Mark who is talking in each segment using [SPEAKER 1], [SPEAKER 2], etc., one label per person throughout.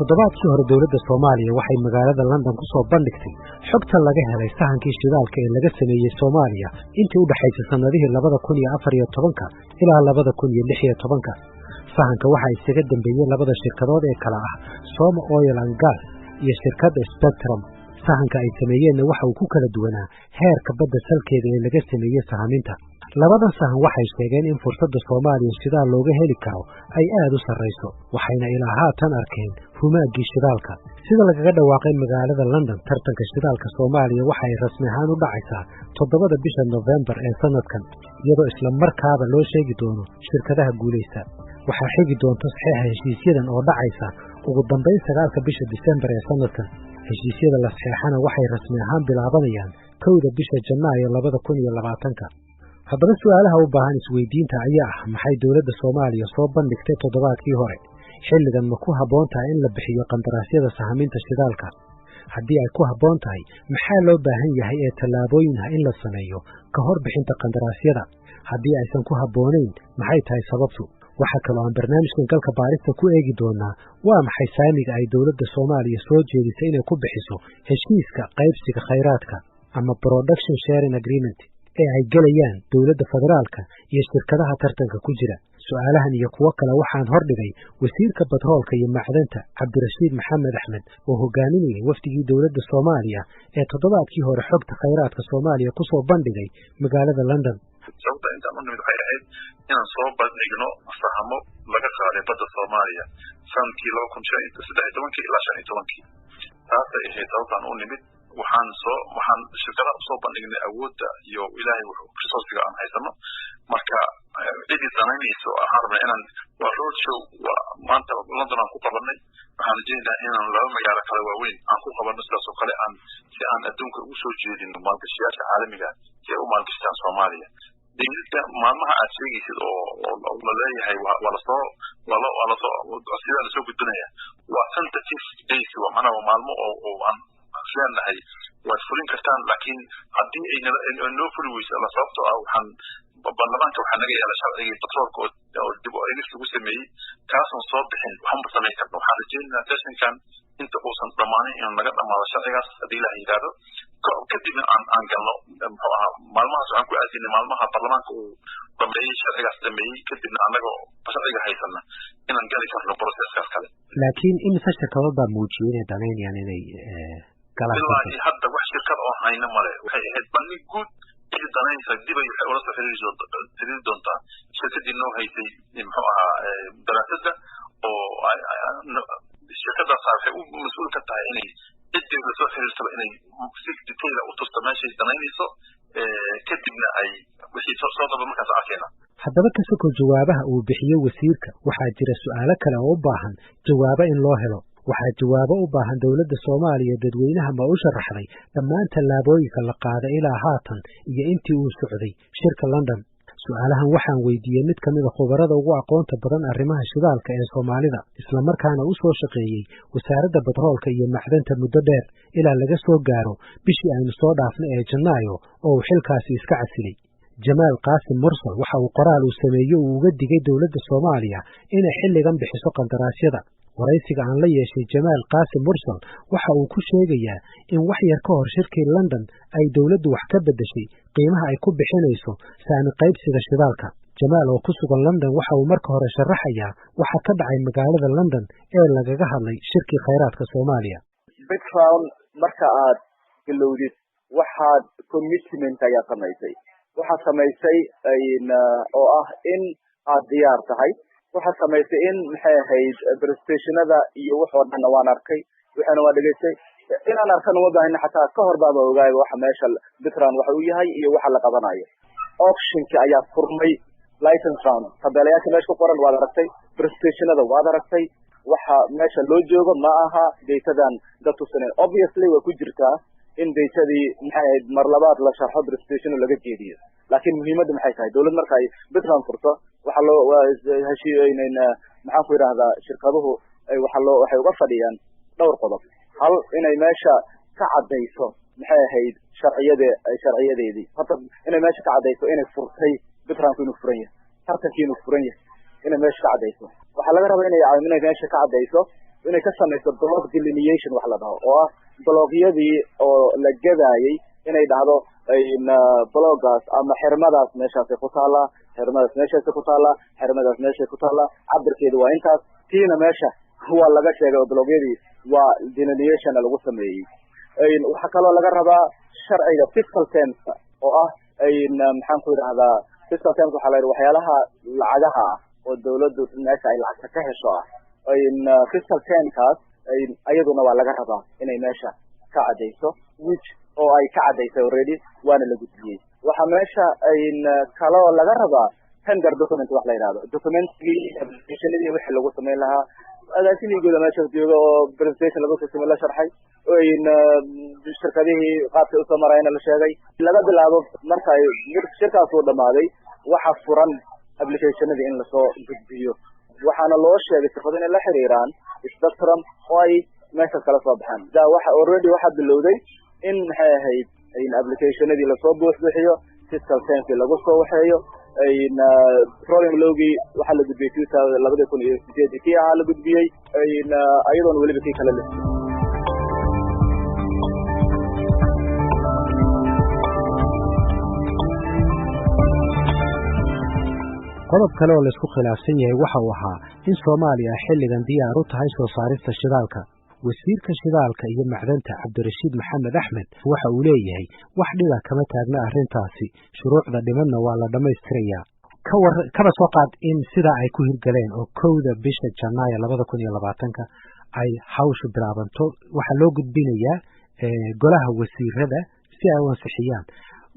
[SPEAKER 1] toddobaadkii hore dowladda Soomaaliya waxay magaalada London ku soo bandhigtay xogta laga helay sahankii shidaalka ee laga sameeyay Soomaaliya intii u dhaxaysay sanadihii 2014 ilaa 2016. Sahanka waxa isaga dambeeyay labada shirkadood ee kala ah Soma Oil and Gas iyo shirkadda Spectrum. Sahanka ay sameeyeen waxa uu ku kala duwanaa heerka badda salkeeda ee laga sameeyay sahaminta. Labadan sahan waxay sheegeen in fursadda Soomaaliya shidaal looga heli karo ay aad u sarreyso, waxayna ilaa haatan arkeen humaaggii shidaalka. Sida lagaga dhawaaqay magaalada London, tartanka shidaalka Soomaaliya waxay rasmi ahaan u dhacaysaa 7 bisha November ee sanadkan, iyadoo isla markaaba loo sheegi doono shirkadaha guuleysta. Waxaa xigi doonta saxiixa heshiisyadan oo dhacaysa ugu dambeyn 9 bisha December ee sanadkan. Heshiisyada la saxeexana waxay rasmi ahaan bilaabanayaan 1 bisha Janaayo 2020. haddaba su'aalaha u baahan isweydiinta ayaa ah maxay dowladda Soomaaliya soo bandhigtay toddobaadkii hore xilligan ma ku habboon tahay in la bixiyo qandaraasyada sahaminta shidaalka haddii ay ku habboon tahay maxaa loo baahan yahay ee tallaabooyin ah in la sameeyo ka hor bixinta qandaraasyada haddii aysan ku habboonayn maxay tahay sababtu waxa kale oo aan barnaamijkan galka baarista ku eegi doonaa waa maxay saamiga ay dowladda Soomaaliya soo jeedisay inay ku bixiso heshiiska qaybsiga khayraadka ama production sharing agreement ee ay galayaan dowladda federaalka iyo shirkadaha tartanka ku jira. Su'aalahan iyo kuwo kale waxaan hordhigay wasiirka batroolka iyo macdanta Cabdirashiid Maxamed Axmed oo hogaaminayay wafdigii dowladda Soomaaliya ee toddobaadkii hore xogta khayraadka Soomaaliya ku soo bandhigay magaalada London.
[SPEAKER 2] Sababta intaan u nimid waxay ahayd inaan soo bandhigno sahamo laga qaaday badda Soomaaliya sanadkii 2013 ilaa 2015. Taasay ahayd sababtaan u nimid waxaan shirkadaha soo bandhignay awoodda iyo ilaahay resource-ga aan haysano marka cidii danaynayso waxaan rabnaa inaan waa road show maanta London aan ku qabanay waxaan rajaynayaa inaan laba magaalo kale waaweyn aan ku qabanno sidaas oo kale si aan adduunka ugu soo jeedino maalgashiyaasha caalamiga si ay u maalgashtaan Soomaaliya. Dowladda maalmaha aad sheegaysid oo la leeyahay waa sidaan soo gudbinaya waa tentative days waa macnaha maalmo oo aan leenahay waad fulin kartaan laakiin haddii ay noo fuli weyso la sababtoo ah baarlamaanka waxaa naga yaala sharcigii batroolka oo dib u eegis lagu sameeyey kaasoon soo bixin waxma samayn karno waxaan rajaynaynaa sessionkan inta uusan dhammaanin inuu naga dhammaado sharcigaas haddii ilaah yidhaahdo kadibna aan galno muxuu ahaa maalmahaas waxaan ku aasinay maalmaha baarlamaanka uu dhameeyey sharcigaas dhameeyey kadibna annagoo sharciga haysana inaan gali karno proceskaas kale.
[SPEAKER 1] Laakiin imise shirkadood baa muujiyey inay danaynayaan inay
[SPEAKER 2] ilaa hadda wax shirkad oo hayna male waxay ahayd bandhig guud cidii danaynaysa dibay waxay ula soo xiriiri doontaa shirkadii noo haysay muxuu ahaa daraasadda oo shirkadaas waxay u mas-uul ka tahay inay ciddii la soo xiriirtaba inay si detail u tusto meeshay danaynayso kadibna ay wixii soo daba markaas arkeena.
[SPEAKER 1] haddaba ka soko jawaabaha uu bixiyey wasiirka waxaa jira su'aalo kale oo u baahan jawaabo in loo helo. waxaa jawaabo u baahan dowladda Soomaaliya dadweynaha ma u sharaxday dhammaan tallaabooyinka la qaaday ilaa haatan iyo intii uu socday shirka London. Su'aalahan waxaan weydiiyey mid kamid ah khubarada ugu aqoonta badan arrimaha shidaalka ee Soomaalida isla markaana u soo shaqeeyay wasaaradda batroolka iyo macdanta muddo dheer ilaa laga soo gaaro bishii aynu soo dhaafnay ee Janaayo oo uu xilkaasi iska casilay. Jamaal Qaasim Mursal waxa uu qoraal uu sameeyay uu uga digay dowladda Soomaaliya inay xilligan bixiso qandaraasyada. waraysiga aan la yeeshay Jamaal Qaasim Mursal waxa uu ku sheegayaa in wax yar ka hor shirkii London ay dowladdu wax ka bedeshay qiimaha ay ku bixinayso saami qaybsiga shidaalka. Jamaal oo ku sugan London waxa uu marka hore sharaxayaa waxa ka dhacay magaalada London ee lagaga hadlay shirkii khayraadka Soomaaliya.
[SPEAKER 3] Background marka aad galowdid waxaad commitment ayaa samaysay oo ah in aad diyaar tahay waxa samaysay in maxay ahayd prestationada iyo wax oo dhan waan arkay waxana waa dhageystay inaan arkan wadaayna xataa ka hor baa ogaay waxa meesha Bitran waxa uu yahay iyo waxa la qabanayo auction-ki ayaa furmay license round tabelayaasha meesha ku qoran waad aragtay prestationada waad aragtay waxa meesha loo joogo ma aha datadan dadku sanay obviously way ku jirtaa in datadii maxay ahayd mar labaad la sharxo prestation laga jeediyo laakiin muhiimaddu maxay tahay dawlad marka ay Bitran furto waxa loo heshiiyeynaa maxaan ku yiraahdaa shirkaduhu waxay uga fadhiyaan dhowr qodob hal inay meesha ka cadeyso maxay ahayd sharciyadeedii horta inay meesha ka cadeyso inay furtay Bitran inuu furan yahay tartankiinu furan yahay inay meesha ka cadeyso waxa laga rabaa inay meesha ka cadeyso inay ka samayso block delineation wax la dhaho oo ah bloogyadii oo la gadayay inay dhahdo bloggaas ama xirmadaas meeshaasay ku taallaa xirmadaas meeshaasay ku taallaa xirmadaas meeshay ku taallaa cabirkeedu waa intaas tiina meesha waa laga sheegay oo bloogyadii waa delineation lagu sameeyey waxaa kaloo laga rabaa sharciga fiscal termska oo ah maxaan ku idhahdaa fiscal terms waxaa la yidhi waxyaalaha lacagaha ah oo dawladdu meesha ay lacagta ka hesho ah fiscal termkaas ayaduna waa laga rabaa inay meesha ka caddayso which oo ay ka caddaysay already waana la gudbiyey waxaa meesha kaloo laga rabaa tender document wax la yidhahdo documentkii applicationadii wixii lagu samayn lahaa agaasimigooda meesha jooga oo presentation lagu samey la sharxay shirkadihii qaabkay usoo marayna la sheegay laga bilaabo marka ay shirkaas uu dhamaaday waxa furan applicationadii in lasoo gudbiyo waxaana loo sheegay shirkado inay la xiriiraan spectrum oo ay meesha kala soo baxaan waxa already waxaa bilowday in maxay ahayd applicationadii lasoo buuxbuuxiyo fiscal termkii lagu soo waxeeyo petroleum lowgii waxaa la gudbiyey 2008 kii ahaa la gudbiyey ayadoona weliba kii kale la
[SPEAKER 1] qodob kale oo la isku khilaafsan yahay waxa uu ahaa in Soomaaliya xilligan diyaar u tahay soo saarista shidaalka wasiirka shidaalka iyo macdanta Cabdirashiid Maxamed Axmed waxa uu leeyahay wax dhiba kama taagna arrintaasi shuruucda dhimanna waa la dhameystirayaa kaba soo qaad in sida ay ku hirgaleen oo 1 bisha Janaayo 2020 ay hawshu bilaabanto waxa loo gudbinayaa golaha wasiirada si ay u ansixiyaan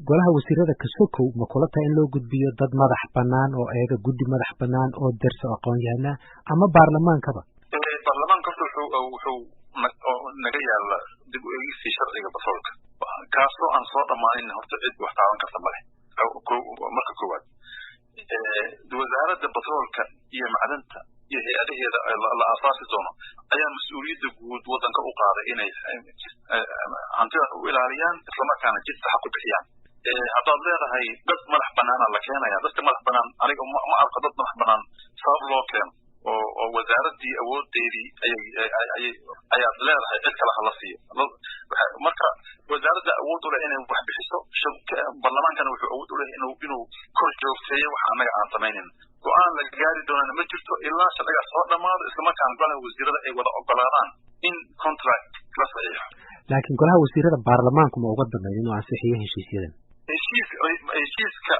[SPEAKER 1] golaha wasiirada ka sokow ma kula tahay in loo gudbiyo dad madax banaan oo eega guddi madax banaan oo darso aqoon-yahana ama baarlamaankaba
[SPEAKER 2] baarlamaanka wuxuu naga yaala dib u eegis sharciga basolka kaasoo aan soo dhamaanin horta cid wax taaban karta male marka koowaad wasaaradda batroolka iyo macdanta iyo hay-adaheeda la aasaasi doono ayaa mas-uuliyadda guud waddanka u qaaday inay hantidan u ilaaliyaan islamarkaana jid saxa ku bixiyaan haddaad leedahay dad madax banaana la keenaya dadka madax banaan aniga ma arko dad madax banaan sabab loo keeno oo wasaaraddii awoodeedii ayaad leedahay cid kale hala siiyo marka wasaaradda awood u leh inay wax bixiso baarlamaankana wuxuu awood u leh inuu kor joogteeyo wax annaga aan samaynin go-aan la gaari doonana ma jirto ilaa sharcigaas soo dhammaado islamarkaana golaha wasiirada ay wada ogolaadaan in contract la saxiixo
[SPEAKER 1] laakiin golaha wasiirada baarlamaanku ma uga dambeyn inuu ansixiyo heshiisyadan
[SPEAKER 2] heshiiska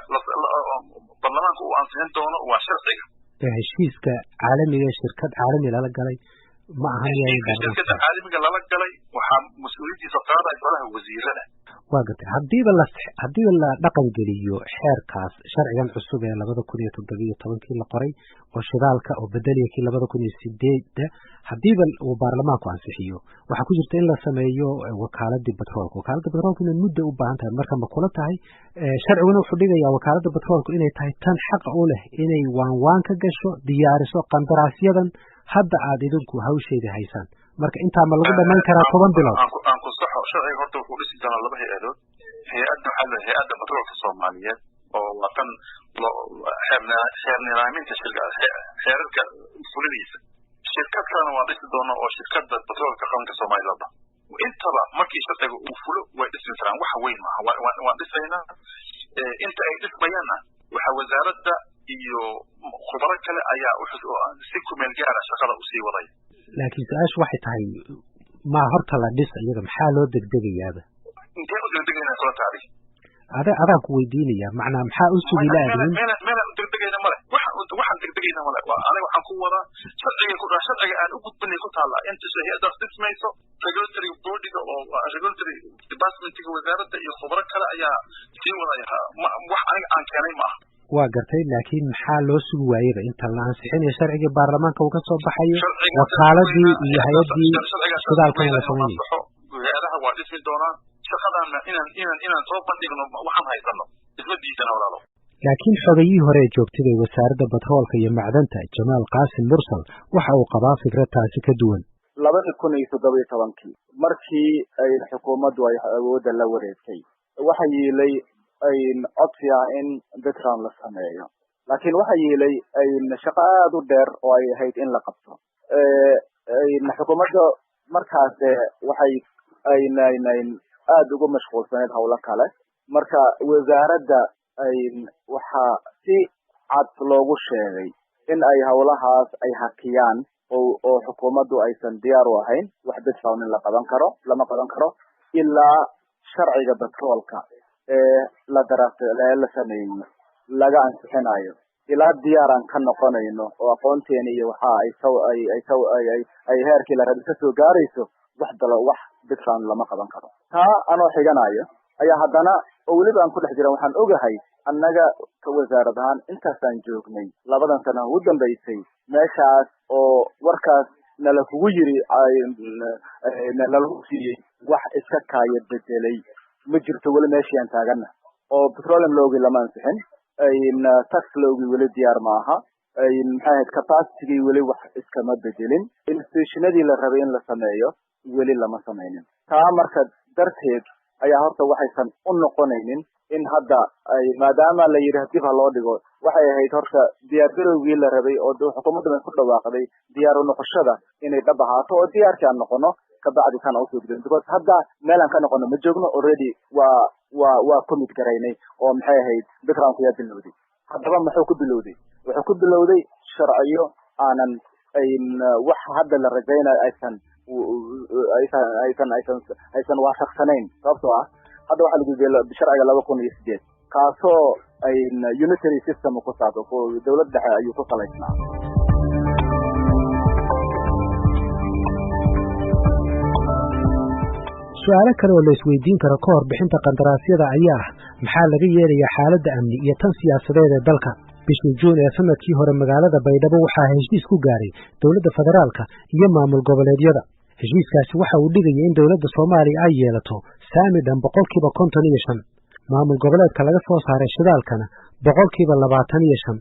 [SPEAKER 2] baarlamaanka uu ansixin doono waa sharciga
[SPEAKER 1] heshiiska caalamiga shirkad caalami lala galay ma ahan
[SPEAKER 2] shirkada caalamiga lala galay waxaa mas-uuliyadiisa qaadaya golaha wasiirada
[SPEAKER 1] waa gartay haddiiba la dhaqan geliyo xeerkaas sharcigan cusub ee 2017 la qoray oo shidaalka oo bedelaya kii 2008 haddiiba uu baarlamaanku ansixiyo waxaa ku jirta in la sameeyo wakaaladda batroolka inay muddo u baahan tahay marka ma kula tahay sharciguna wuxuu dhigayaa wakaaladda batroolku inay tahay tan xaq u leh inay waan ka gasho diyaariso qandaraasyadan hadda aad idinku hawsheeda haysaan marka intaa ma lagu dhamayn karaa 10 bilood
[SPEAKER 2] aan ku saxo sharciga horta wuxuu dhisi doonaa laba hay-adood hay-adda waxaa la hay-adda batroolka Soomaaliyeed oo watan xeer nidaaminta xeerarka fuladiisa shirkad kalena waa dhisi doona oo shirkadda batroolka qaranka Soomaaliyeed intaba markii sharciga uu fulo way dhisi karaan wax weyn maaha waan dhisaynaa inta ay dhismayaanna waxaa wasaaradda iyo khubaro kale ayaa si ku meel gaara shaqada usii waday
[SPEAKER 1] laakiin su-aashu waxay tahay ma horta la dhisa iyaga maxaa loo degdegayaaba
[SPEAKER 2] intee u degdegaynaa soo taariikh
[SPEAKER 1] adaan ku weydiinaya macnaa maxaa u sugi laadiin
[SPEAKER 2] meelaan u degdegayna male waxaan degdegayna male aniga waxaan ku wadaa sharciga aan u gudbinay ku taalla inta hay-adaas dhismayso regulatory boardiga oo regulatory departmentiga wasaaradda iyo khubaro kale ayaa sii wadaya wax aniga aan keenay ma aha
[SPEAKER 1] waa gartay laakiin maxaa loo sugi waayaba inta la ansixinayo sharcigii baarlamaanka uu ka soo baxayo wakaaladii iyo hay-addii shidaalkan la samaynayo
[SPEAKER 2] hay-adaha waa dhismi doonaa shaqadaana inaan soo bandhigno waxaan haysano ismadiisana walaalo
[SPEAKER 1] laakiin xogayihii hore ee joogtay ee wasaaradda batroolka iyo macdanta Jamaal Qaasim Mursal waxa uu qabaa fikrad taasi ka duwan
[SPEAKER 3] 2017 markii ay xukuumaddu ay awoodda la wareegtay waxa yeelay codsi ah in background la sameeyo laakiin waxa yeelay shaqo aad u dheer oo ay ahayd in la qabto xukuumadda markaas waxay aynayn aad ugu mashquulsaneed howlo kale marka wasaaradda waxaa si cad loogu sheegay in ay howlahaas ay hakiyaan oo xukuumaddu aysan diyaar u ahayn wax discount in lama qaban karo ilaa sharciga batroolka la sameeyo laga ansixinayo ilaa diyaaraan ka noqonayno oo aqoonteena iyo waxa ay heerkii la rabay ka soo gaarayso wax discount lama qaban karo taa anoo xiganayo ayaa haddana oo weliba aan ku dhex jiran waxaan ogahay annaga ka wasaarad ahaan intaasaan joognay 2 sano ugu dambaysay meeshaas oo warkaas nala kugu yiri nala siiyey wax iska kaaya bedelay ma jirto weli meeshaan taagana oo petroleum loogi lama ansixin tax loogi weli diyaar ma aha maxay capacity weli wax iska ma bedelin institutionadii la rabay in la sameeyo weli lama sameynin taa marka darteed ayaa horta waxaysan u noqonaynin in hadda maadaama la yiri hadii loo dhigo waxay ahayd horta diyaar garowgii la rabay oo xukuumadda ku dhawaaqday diyaar u noqoshada inay dhab ahaato oo diyaarka noqono ka bacdi kan oo soo gudbin because hadda meelan ka noqono ma joogno already waa commit garaynay oo maxay ahayd background ya bilowday haddaba wuxuu ku bilowday sharciyo aanan wax hadda la rajaynayo aysan waafaqsanayn sababtoo ah hadda waxa lagu leeyahay sharciga 2008 kaasoo unitary system ku saabsan oo dawladda dhexe ayuu ku salaysnaa
[SPEAKER 1] su'aalo kale oo la isweydiin karo ka hor bixinta qandaraasyada ayaa maxaa laga yeelayaa xaaladda amni iyo tan siyaasadeed ee dalka bishii Juun ee sanadkii hore magaalada Baydhabo waxaa heshiis ku gaaray dawladda federaalka iyo maamul goboleedyada heshiiskaasi waxa uu dhigay in dawladda Soomaaliya ay yeelato saami dhan 55% maamul goboleedka laga soo saaray shidaalkana 25%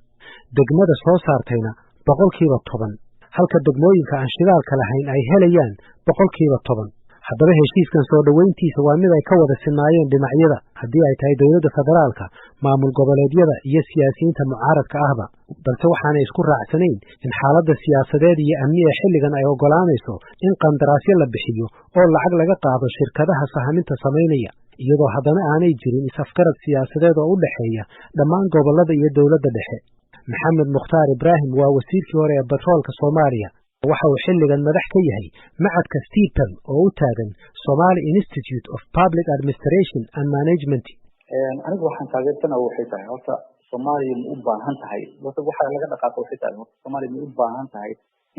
[SPEAKER 1] degmada soo saartayna 10% halka degmooyinka aan shidaalka lahayn ay helayaan 10%. haddaba heshiiskan soo dhaweyntiisa waa mid ay ka wada sinaayeen dhinacyada haddii ay tahay dawladda federaalka maamul goboleedyada iyo siyaasiyiinta mucaaradka ahba balse waxaanay isku raacsanayn in xaaladda siyaasadeed iyo amni ee xilligan ay ogolaanayso in qandaraasyo la bixiyo oo lacag laga qaado shirkadaha sahaminta samaynaya iyadoo haddana aanay jirin is-afgarad siyaasadeed oo u dhexeeya dhammaan gobollada iyo dawladda dhexe maxamed mukhtaar ibraahim waa wasiirkii hore ee batroolka Soomaaliya waxa uu xilligan madax ka yahay macadka Steepen oo u taagan Somali Institute of Public Administration and Management
[SPEAKER 4] anigu waxaan taageersanahay waxay tahay horta Soomaaliya u baahan tahay waxa laga dhaqaaqo waxay tahay Soomaaliya u baahan tahay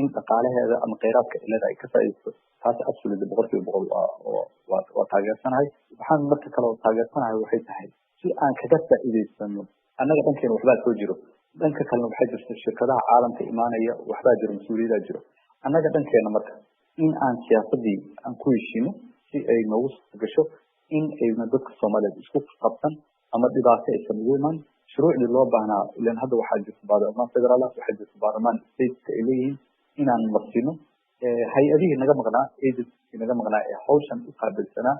[SPEAKER 4] in dhaqaalaheeda ama kheyraadka ilaa ay ka faa'iideyso taas absolutely 100% waa taageersanahay waxaan marka kale taageersanahay waxay tahay si aan kaga faa'iideysano annaga dhankeena waxba soo jiro dhanka kale waxay jirto shirkadaha caalamka imaanaya waxba jiro mas'uuliyada jiro annaga dhankeena marka in aan siyaasadii aan ku heshino si ay noogu gasho in ayna dadka Soomaaliyeed isku qabsan ama dhibaato ay sameeyaan shuruucdii loo baahnaa ilaan hadda waxaa jirta baarlamaan federaal waxaa jirta baarlamaan state ay leeyihiin inaan marsino hay-adihii naga maqnaa agency naga maqnaa ee hawshan u qaabilsanaa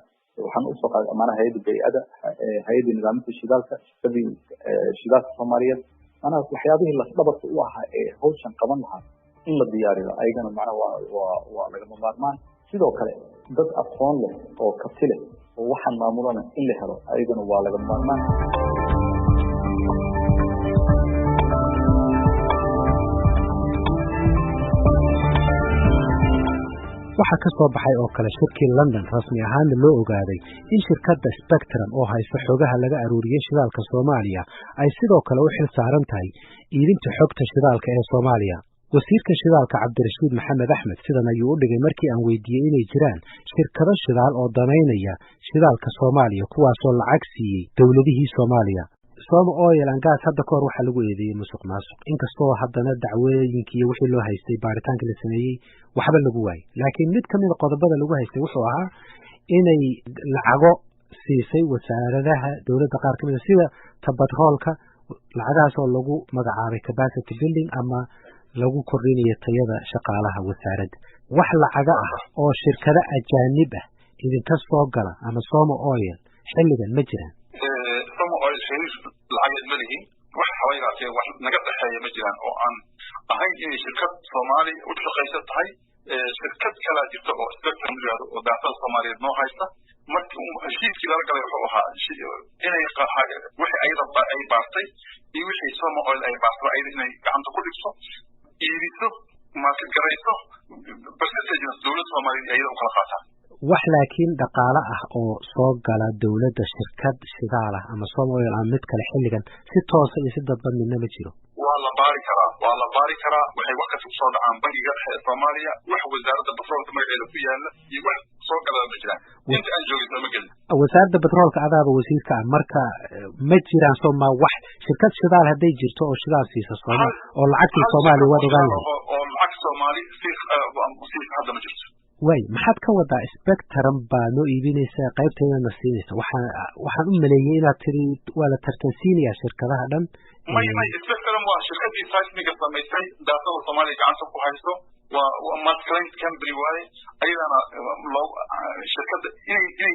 [SPEAKER 4] waxaan u soo qaaday amaana hay'adda bay'ada hay'adda nidaamka shidaalka shidaalka Soomaaliyeed أنا وحياته اللي صدبت وها هوشن كمان لها إن الديار أيضا معنا ولقى مبارمان سيدو كله ضد أطفال له أو كتله ووحن معمولنا إلا هذا أيضا ولقى مبارمان
[SPEAKER 1] waxa ka soo baxay oo kale shirkii London rasmi ahaan loo ogaaday in shirkadda Spectrum oo haysta xogaha laga aruuriyay shidaalka Soomaaliya ay sidoo kale u xil saaran tahay iibinta xogta shidaalka ee Soomaaliya wasiirka shidaalka Cabdirashiid Maxamed Axmed sidan ayuu u dhigay markii aan weydiiyay inay jiraan shirkado shidaal oo danaynaya shidaalka Soomaaliya kuwaas oo lacag siiyay dawladihii Soomaaliya Somo Oil and Gas hadda koor waxa lagu eedeeyay musuqmaasuq inkastoo haddana dacwooyinkii iyo wixii loo haystay baaritaanka la sameeyay waxba lagu waayay laakiin mid kamid ah qodobada lagu haystay wuxuu ahaa inay lacago siisay wasaaradaha dawladda qaar kamid ah sida tabatroolka lacagahaas oo lagu magacaabay capacity building ama lagu kordhinayo tayada shaqaalaha wasaaradda wax lacaga ah oo shirkado ajaanib ah idinka soo gala ama Somo Oil xilligan ma jiraan
[SPEAKER 2] Somo Oil lacag malihi wax xawayraatay wax naga dhaxeeya ma jiraan oo aan ahayn in shirkad Soomaali u shaqeysan tahay shirkad kala jirta oo spectrum yiraahdo oo daatada Soomaaliyeed noo haysta markii heshiiskii laga galay wuxuu ahaa inay wixii ay baartay iyo wixii Soomaaliyeed ay baartay ay inay gacanta ku dhigto iibiso market garayso percentage dawladda Soomaaliyeed ay u kala qaataan
[SPEAKER 1] wax laakiin dhaqaale ah oo soo gala dawladda shirkad shidaal ah ama Soomaaliyeed ama mid kale xilligan si toos ah iyo si dadban midna ma jiro
[SPEAKER 2] waa la baari karaa waxay wax ka soo dhacaan bangiga Soomaaliya wax wasaaradda batroolka magaceeda ku yaala iyo wax soo gala ma jiraan inta aan joogto ma gelin
[SPEAKER 1] wasaaradda batroolka adaaba wasiirka ah marka ma jiraan Soomaa wax shirkad shidaal haday jirto oo shidaal siisa Soomaaliya oo lacagta Soomaaliya wada ogaan
[SPEAKER 2] oo lacag Soomaali si hadda ma jirto
[SPEAKER 1] way maxaad ka wadaa spectrum baa noo iibinaysa qaybteedana siinaysa waxaan u maleeyay inaad tiri waa la tartansiinaya shirkadaha dhan
[SPEAKER 2] may spectrum waa shirkadii seismiga samaysay daatada Soomaaliya gacanta ku hayso waa multi-client company waaye ayadana shirkadda inay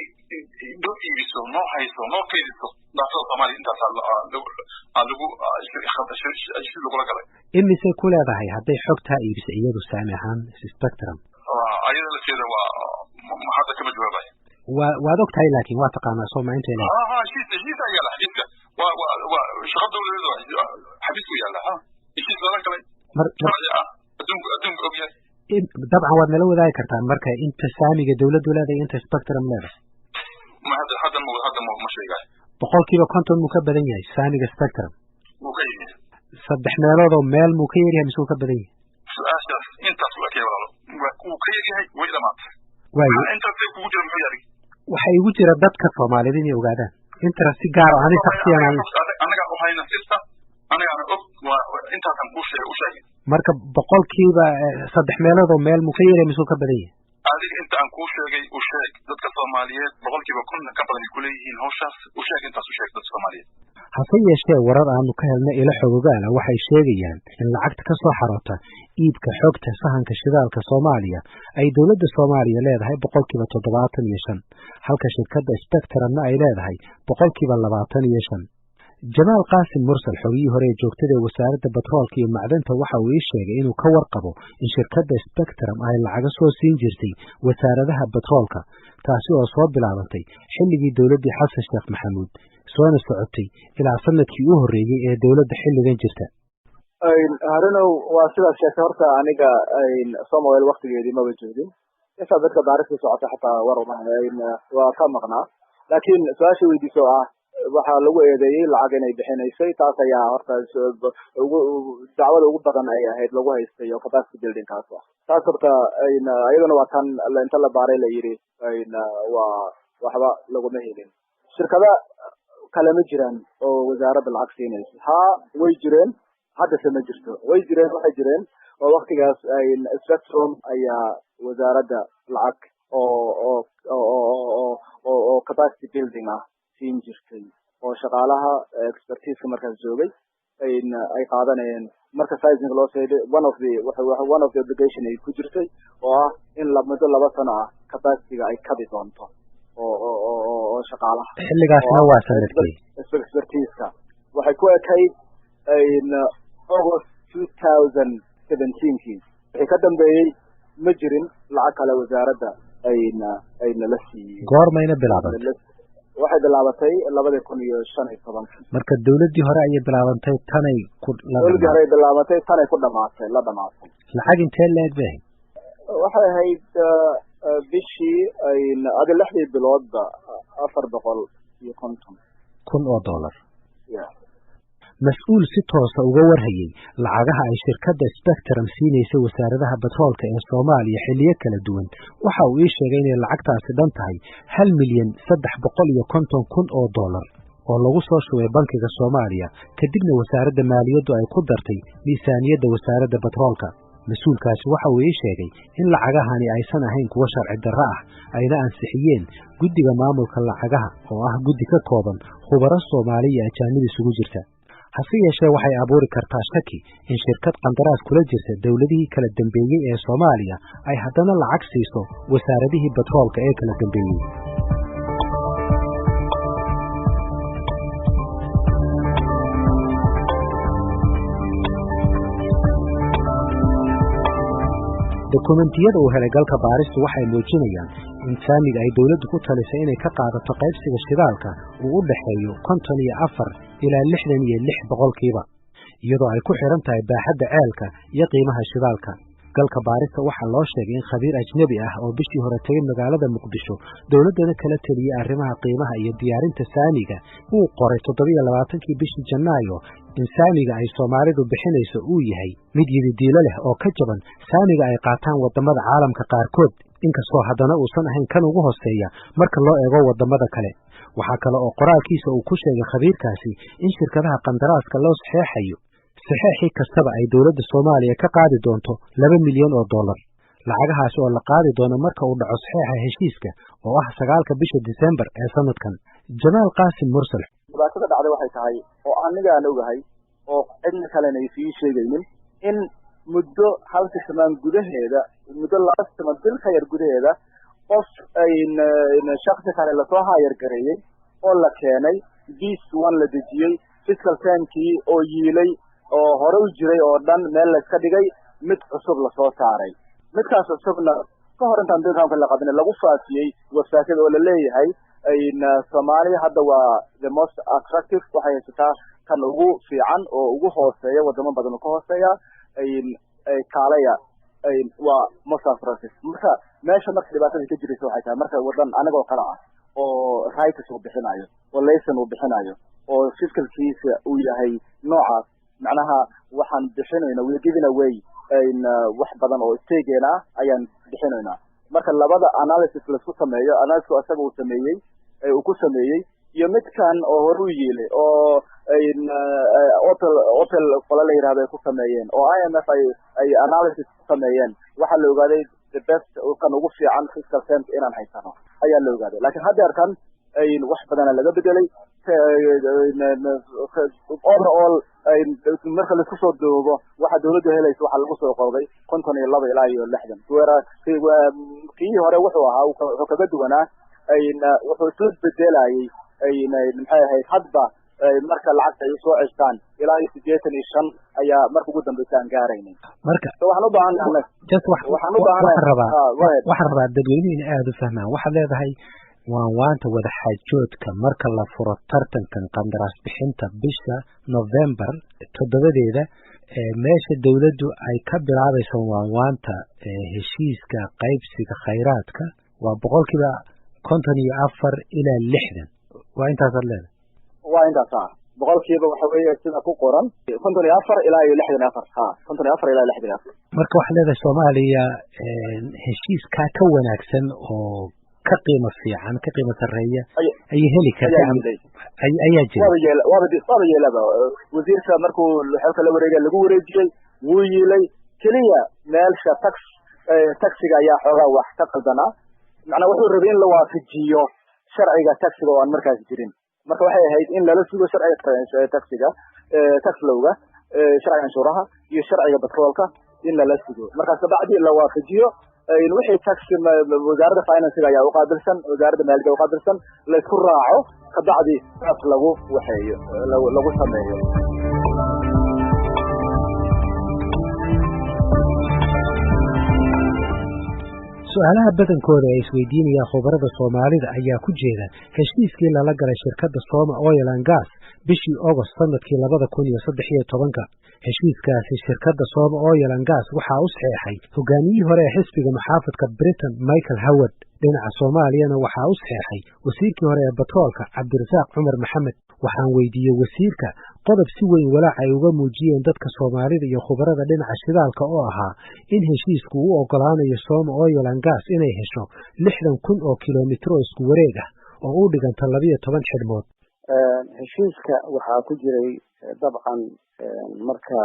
[SPEAKER 2] doo iibiso noo hayso noo kaydiso daatada Soomaaliya intaas lagu lagula galay
[SPEAKER 1] imisay ku leedahay hadday xogtaa iibisa iyadu saami ahaan spectrum
[SPEAKER 2] ayada la jeeda waa hadda kama jawaabay
[SPEAKER 1] waad ogtahay laakiin waa taqaanaa Soomaaliya intay leedahay
[SPEAKER 2] heshiis ayaa la xidhiidhka waa shaqada dawladda xabiisku yaala heshiis lala galay adduunka ogyahay
[SPEAKER 1] dabcan waad nala wadaagi kartaa marka inta saamiga dawladdu leedahay inta spectrum leedahay
[SPEAKER 2] hadda ma sheegay
[SPEAKER 1] boqolkiiba 50 muu ka badan yahay saamiga spectrum
[SPEAKER 2] muu ka yahay
[SPEAKER 1] 3 meelood oo meel muu ka yaryahay mise ka badan yahay
[SPEAKER 2] su'aashaas intaas waa kee walaalo wuu ka yahay way dhamaatay intaas kugu jira muxuu yahay
[SPEAKER 1] waxay igu jira dadka Soomaaliyeed inay ogaadaan inta si gaar ah aniga shakhsiyan
[SPEAKER 2] anaga waxayna sista anaga og waa intaas aan ku sheegay
[SPEAKER 1] marka boqolkiiba 3 meelood oo meel muu ka yaryahay mise ka badan yahay
[SPEAKER 2] adiga inta aan ku sheegay u sheeg dadka Soomaaliyeed boqolkiiba 10 ka badan ku leeyihiin hawshaas u sheeg intaas u sheeg dadka Soomaaliyeed
[SPEAKER 1] hase yeeshee warar aanu ka helnay ila xogogaala waxay sheegayaan in lacagta ka soo xaroota iibka xogta sahanka shidaalka Soomaaliya ay dawladda Soomaaliya leedahay boqolkiiba 75 halka shirkadda Spectrumna ay leedahay boqolkiiba 25 Jamaal Qaasim Mursal xogii hore joogtada wasaaradda batroolka iyo macdanta waxa uu sheegay inuu ka warqabo in shirkadda Spectrum ay lacag soo siin jirtay wasaaradaha batroolka taasi oo soo bilaabantay xilligii dawladda Xasan Sheekh Maxamuud soona socotay ilaa sanadkii u horeeyay ee dawladda xilligan jirta
[SPEAKER 3] harinow waa sidaas sheegtay horta aniga Soomaaliya waqtigeedii ma joogin inta dadka baaristu socota xataa waa ka maqnaa laakiin su'aasha weydiiso waxaa lagu eedeeyay lacag inay bixinaysay taas ayaa horta dacwada ugu badan ay ahayd lagu haystay oo capacity building kaas taas horta ayadana waa tan inta la baaray la yiri waa waxba laguma helin shirkada kale ma jiraan oo wasaaradda lacag siinaysa way jireen hadda ma jirto way jireen waxay jireen oo waqtigaas Spectrum ayaa wasaaradda lacag oo capacity building siin jirtay oo shaqaalaha expertise markaas joogay ay qaadanayeen marka seismic loo sheegay one of the obligation ay ku jirtay oo in muddo 2 sano capacity ay kabi doonto oo shaqaalaha
[SPEAKER 1] xilligaasna waa sanadkii
[SPEAKER 3] expertise waxay ku ekayd August 2017 wixii ka dambeeyay ma jirin lacag kale wasaaradda ayna la siiyay
[SPEAKER 1] goormayna bilaabatay
[SPEAKER 3] waxay bilaabatay 2015
[SPEAKER 1] marka dawladdii hore ayay bilaabantay tanay ku dhamaatay lacag intee leeg bay
[SPEAKER 3] waxay ahayd bishii adiga 6 biloodba $450,000
[SPEAKER 1] mas-uul si toosa uga warhayay lacagaha ay shirkadda Spectrum siinaysa wasaaradaha batroolka ee Soomaaliya xilliyo kala duwan waxa uu sheegay in lacagtaasi dhan tahay $1,350,000 oo lagu soo shubay bankiga Soomaaliya kadibna wasaaradda maaliyaddu ay ku dartay miisaaniyadda wasaaradda batroolka mas-uulkaasi waxa uu sheegay in lacagahani aysan ahayn kuwa sharci darro ah ayna ansixiyeen guddiga maamulka lacagaha oo ah guddi ka kooban khubaro Soomaaliya ajaanib isugu jirta hase yeeshee waxay abuuri kartaa shaki in shirkad qandaraas kula jirta dawladihii kala dambeeyay ee Soomaaliya ay haddana lacag siiso wasaaradihii batroolka ee kala dambeeyay dokumentiyada uu helay galka baaristu waxay muujinayaan in saamiga ay dawladdu ku talisay inay ka qaadato qaybsiga shidaalka uu u dhaxeeyo 54 ilaa 66 boqolkiiba iyadoo ay ku xiran tahay baaxadda ceelka iyo qiimaha shidaalka. galka baarista waxaa loo sheegay in khabiir ajnabi ah oo bishii hore tegay magaalada Muqdisho dawladdana kala taliyay arrimaha qiimaha iyo diyaarinta saamiga uu qoray 27kii bishii Janaayo in saamiga ay Soomaalidu bixinayso uu yahay mid yididiilo leh oo ka jaban saamiga ay qaataan wadamada caalamka qaarkood inkastoo haddana uusan ahayn kan ugu hooseeya marka loo eego wadamada kale. waxaa kale oo qoraalkiisa uu ku sheegay khabiirkaasi in shirkadaha qandaraaska loo saxeexayo saxeexii kastaba ay dawladda Soomaaliya ka qaadi doonto $2 milyan oo dollar. lacagahaas oo la qaadi doono marka uu dhaco saxeexa heshiiska oo ah 9 bisha December ee sanadkan. Jamaal Qaasim Mursal
[SPEAKER 3] dhibaatada dhacday waxay tahay oo aniga aan ogahay oo cidna kalena ay sii sheegaynin in muddo hal sanad gudaheeda muddo 2 sanad bil ka yar gudaheeda qof ay shakhsi kale la soo hayar gareeyay oo la keenay bis one la dejiyay fiscal termkii oo yiilay oo hore u jiray oo dhan meel la iska dhigay mid cusub la soo saaray midkaas cusubna ka hor intaan dadka la qadin lagu faafiyay wasaakada oo la leeyahay in Soomaaliya hadda waa the most attractive waxay haysataa kan ugu fiican oo ugu hooseeya wadamo badan oo ka hooseeya ay kaalaya waa most attractive marka meesha marka dhibaatada ka jirayso waxay tahay marka wadan anagoo kala ah oo rights uu bixinayo oo laysan uu bixinayo oo fiscalkiisa uu yahay noocaas macnaha waxaan bixinayna we giving away in wax badan oo isteegeena ayaan bixinayna marka labada analysis la isku sameeyo analysis asaga uu sameeyay uu ku sameeyay iyo midkan oo hore u yeelay oo in hotel qolada la yiraahdo ku sameeyeen oo IMF ay analysis sameeyeen waxa la ogaaday the best oo kan ugu fiican fiscal terms inaan haysano ayaa la ogaaday laakiin hadda arkan ay wax badan laga bedelay overall marka la isku soo doobo waxa dawladdu helayso waxa lagu soo qoray 52 ilaa 60 kii hore wuxuu ahaa wuxuu kaga duwanaa wuxuu soo bedelayay maxay ahayd hadba marka lacagta ay soo cestaan ilaa 85 ayaa marka ugu dambeysay gaaraynay marka waxaan u baahanahay waxaan rabaa dadweynaha aad u fahmaan waxa leedahay waanta wada xaajoodka marka la furo tartankan qandaraas bixinta bisha November 7deeda meesha dawladdu ay ka bilaabayso waanta heshiiska qaybsiga khayraadka waa 54 ilaa 60 waa intaas leedahay waa intaas boqolkiiba waxa weeye sida ku qoran 54 ilaa 64 54 ilaa 64 marka waxa leedahay Soomaaliya heshiiska ka wanaagsan oo ka qiimo fiican ka qiimo sareeya ay heli kartaa ayaa jira waa yeelaba wasiirka markuu xalka la wareegay lagu wareejiyay wuu yeelay kaliya meelsha taxiga ayaa xoogaa wax ka qaldana macna wuxuu rabay in la waafajiyo sharciga taxiga oo aan markaas jirin marka waxay ahayd in lala sugo sharciga taxiga tax lawga sharciga anshuuraha iyo sharciga batroolka in lala sugo markaas bacdi la waafajiyo wixii tax wasaaradda finance ayaa u qaabilsan wasaaradda maaliyadda u qaabilsan la isku raaco ka bacdi taas lagu waxeeyo lagu sameeyo
[SPEAKER 1] su'aalaha badankooda ay isweydiinayaan khubarada Soomaalida ayaa ku jeeda heshiiskii lala galay shirkadda Soma Oil and Gas bishii August sanadkii 2013 heshiiskaasi shirkadda Soma Oil and Gas waxa uu saxeexay hogaamiyihii hore ee xisbiga muxaafadka Britain Michael Howard dhinaca Soomaaliyana waxa uu saxeexay wasiirkii hore ee batroolka Cabdirasaaq Cumar Maxamed waxaan weydiiyay wasiirka qodob si weyn walaac ay uga muujiyeen dadka Soomaalida iyo khubarada dhinaca shidaalka oo ahaa in heshiisku uu ogolaanayo Soma Oil and Gas inay hesho 60,000 oo kiiloomitir oo isku wareeg ah oo u dhiganta 12 xidhmood
[SPEAKER 5] heshiiska waxaa ku jiray dabcan marka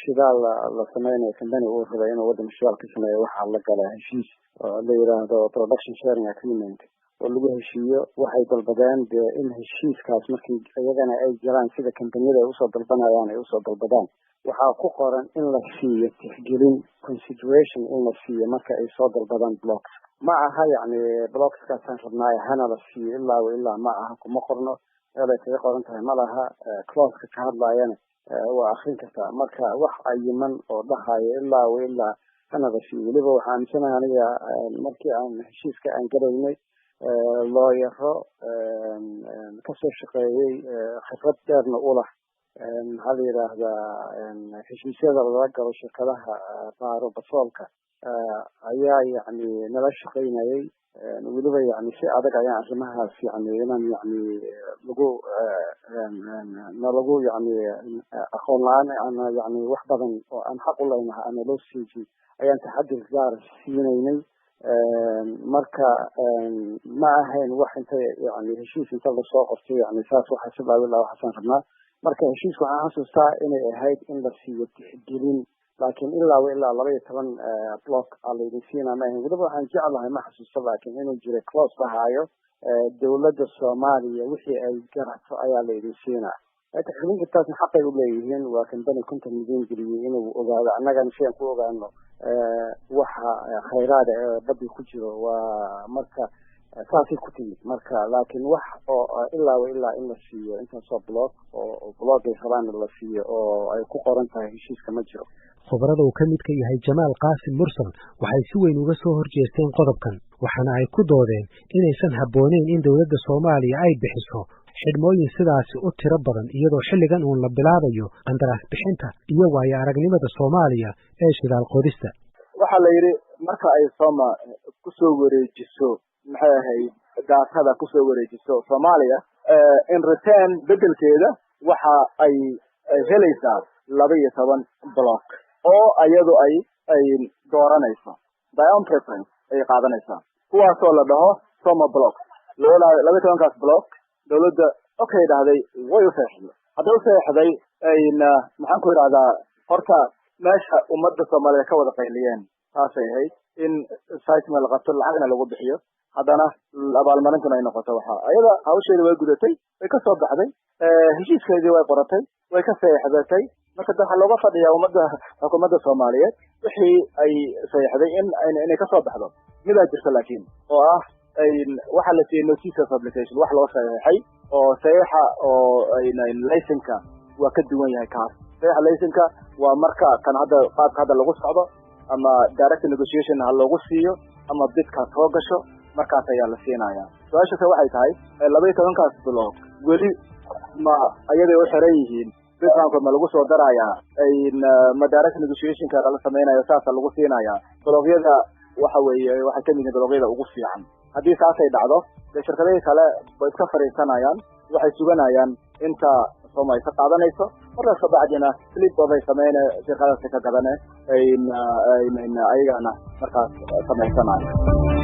[SPEAKER 5] shidaal la sameeyo company uu rabo inuu waddan shidaal ka sameeyo waxa la galay heshiis oo la yiraahdo production sharing agreement oo lagu heshiiyo waxay dalbadeen in heshiiskaas markii iyagana ay jiraan sida kampaniyada ay usoo dalbanayaan ay usoo dalbadaan waxaa ku qoran in la siiyo tixgelin consideration in la siiyo marka ay soo dalbadaan blocks ma aha yani blocks kaasaan rabnaa hana la siiyo ilaa ma aha kuma qorno ay kaga qoran tahay ma laha clause ka hadlayana waa akhrin kartaa marka wax ayiman oo dhahayo ilaa sanada fi weliba waxaan aaminsanahay aniga markii aan heshiiska aan galaynay looyaro kasoo shaqeeyey khibrad dheerna u lah maxaa la yidhaahdaa heshiisyada laga galo shirkadaha baaro batroolka ayaa yani nala shaqaynayay weliba yani si adag ayaan arrimahaas yani inaan yani lagu yani aqoon la-aan ana yani wax badan oo aan xaq u leynaha ana loo siiji ayaan taxadir gaar siinaynay marka ma ahayn wax inta yani heshiis inta lasoo qortay yani saas waxa si laawi laha waxaasaan rabnaa marka heshiiska waxaan xasuustaa inay ahayd in la siiyo tixgelin laakiin ilaa 12 block aa laydin siinaa ma ahayn weliba waxaan jeclahay ma xasuusto laakiin inuu jiray close lahaayo dowladda soomaaliya wixii ay garato ayaa laydin siinaa tixgelinka taasna xaqay u leeyihiin waa kan bani konton milyan geliyey inuu ogaado annagana si aan ku ogaano waxa khayraada ee badda ku jiro waa marka saasay ku timid marka laakiin wax oo ilaa in la siiyo intaasoo block oo block ay rabaan la siiyo oo ay ku qoran tahay heshiiska ma jiro
[SPEAKER 1] khubarada uu ka mid ka yahay Jamaal Qaasim Mursal waxay si weyn uga soo horjeesteen qodobkan waxaana ay ku doodeen inaysan habboonayn in dawladda Soomaaliya ay bixiso xidhmooyin sidaasi u tiro badan iyadoo xilligan uun la bilaabayo qandaraas bixinta iyo waayo aragnimada Soomaaliya ee shidaal qodista
[SPEAKER 3] waxa la yiri marka ay Soomaa ku soo wareejiso maxay ahayd daatada ku soo wareejiso Soomaaliya in return bedelkeeda waxa ay helaysaa 12 block oo ayadu ay dooranayso by own preference ay qaadanaysaa kuwaas oo la dhaho Soma block 12 block dawladda okay dhahday way u saxiixday haddii u saxiixday ayna maxaan ku yiraahdaa horta meesha ummadda Soomaaliya ka wada qayliyeen taasay ahayd in site la qabto lacagna lagu bixiyo haddana abaalmarintuna ay noqoto waxa ayada hawsheeda way gudatay way ka soo baxday heshiiskeedii way qoratay way ka saxiixdatay marka waxa looga fadhiyaa ummadda xukuumadda Soomaaliyeed wixii ay saxiixday inay ka soo baxdo midaa jirta laakiin oo ah waxa la siiyay notice of application wax loo saxiixay oo saxiixa oo laysanka waa ka duwan yahay kaas saxiixa laysanka waa marka kan hadda qaabka hadda lagu socdo ama direct negotiation ha loogu siiyo ama bidka soo gasho markaas ayaa la siinayaa su'aasha waxay tahay 12kaas block weli ma ayada u xiran yihiin bidka ma lagu soo darayaa ma direct negotiation ka la sameeyo saas lagu siinayaa blogyada waxa weeye waxa ka mid ah blogyada ugu fiican haddii saasay dhacdo shirkadaha kale way iska fariisanayaan waxay suganayaan inta Soomaa ay ka qaadanayso markaas ka bacdina flip bay sameeyeen shirkadaha ka gadanay ayagana markaas sameeyaan